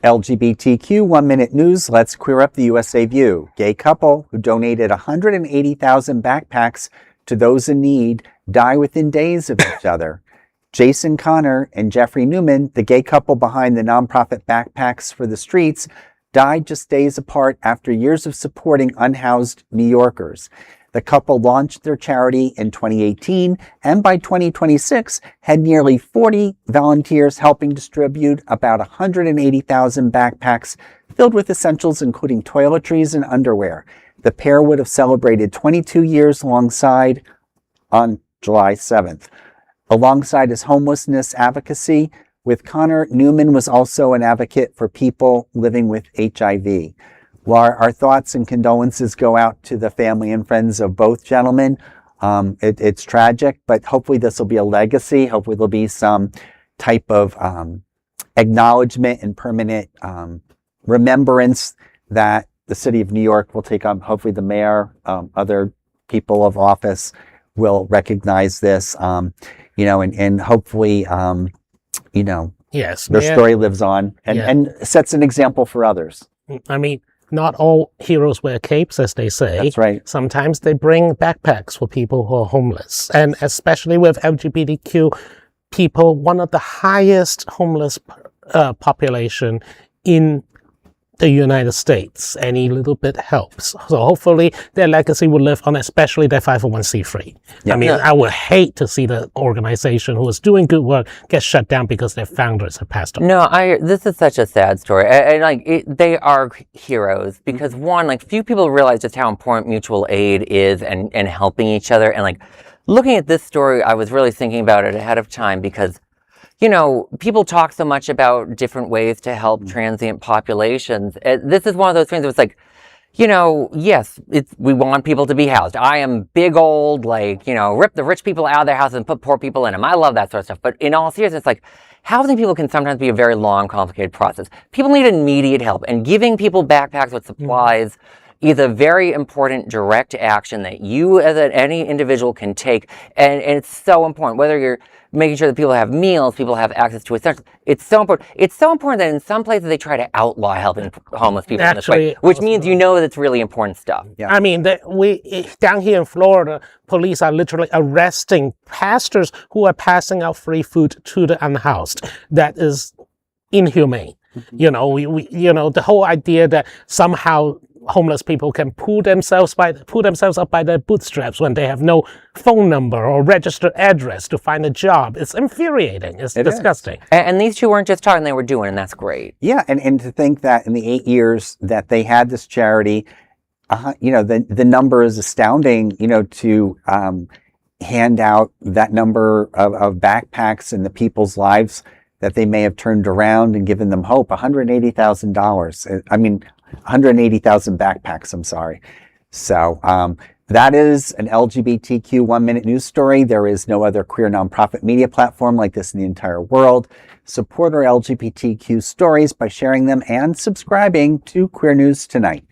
LGBTQ 1 Minute News, let's queer up the USA View. Gay couple who donated 180,000 backpacks to those in need die within days of each other. Jayson Connor and Jeffrey Newman, the gay couple behind the nonprofit Backpacks for the Streets, died just days apart after years of supporting unhoused New Yorkers. The couple launched their charity in 2018, and by 2026 had nearly 40 volunteers helping distribute about 180,000 backpacks filled with essentials including toiletries and underwear. The pair would have celebrated 22 years alongside on July 7th. Alongside his homelessness advocacy, with Connor, Newman was also an advocate for people living with HIV. While our thoughts and condolences go out to the family and friends of both gentlemen, it's tragic, but hopefully this will be a legacy. Hopefully there'll be some type of acknowledgement and permanent remembrance that the city of New York will take on. Hopefully the mayor, other people of office will recognize this, and hopefully, yes, their story lives on and sets an example for others. I mean, not all heroes wear capes, as they say. That's right. Sometimes they bring backpacks for people who are homeless. And especially with LGBTQ people, one of the highest homeless population in the United States. Any little bit helps. So hopefully their legacy will live on, especially their 501c3. Yeah. I mean, I would hate to see the organization who is doing good work get shut down because their founders have passed on. No, this is such a sad story. They are heroes because one, few people realize just how important mutual aid is and helping each other. And looking at this story, I was really thinking about it ahead of time because people talk so much about different ways to help transient populations. This is one of those things that's yes, we want people to be housed. I am big old, rip the rich people out of their houses and put poor people in them. I love that sort of stuff. But in all seriousness, housing people can sometimes be a very long, complicated process. People need immediate help, and giving people backpacks with supplies is a very important direct action that you as any individual can take. And it's so important, whether you're making sure that people have meals, people have access to essentials. It's so important. It's so important that in some places they try to outlaw helping homeless people in this way, which means that it's really important stuff. Yeah. I mean, down here in Florida, police are literally arresting pastors who are passing out free food to the unhoused. That is inhumane. The whole idea that somehow homeless people can pull themselves up by their bootstraps when they have no phone number or registered address to find a job. It's infuriating. It's disgusting. And these two weren't just talking, they were doing, and that's great. Yeah, and to think that in the 8 years that they had this charity, the number is astounding, to hand out that number of backpacks and the people's lives that they may have turned around and given them hope. $180,000. I mean, 180,000 backpacks, I'm sorry. So that is an LGBTQ 1 Minute News story. There is no other queer nonprofit media platform like this in the entire world. Support our LGBTQ stories by sharing them and subscribing to Queer News Tonight.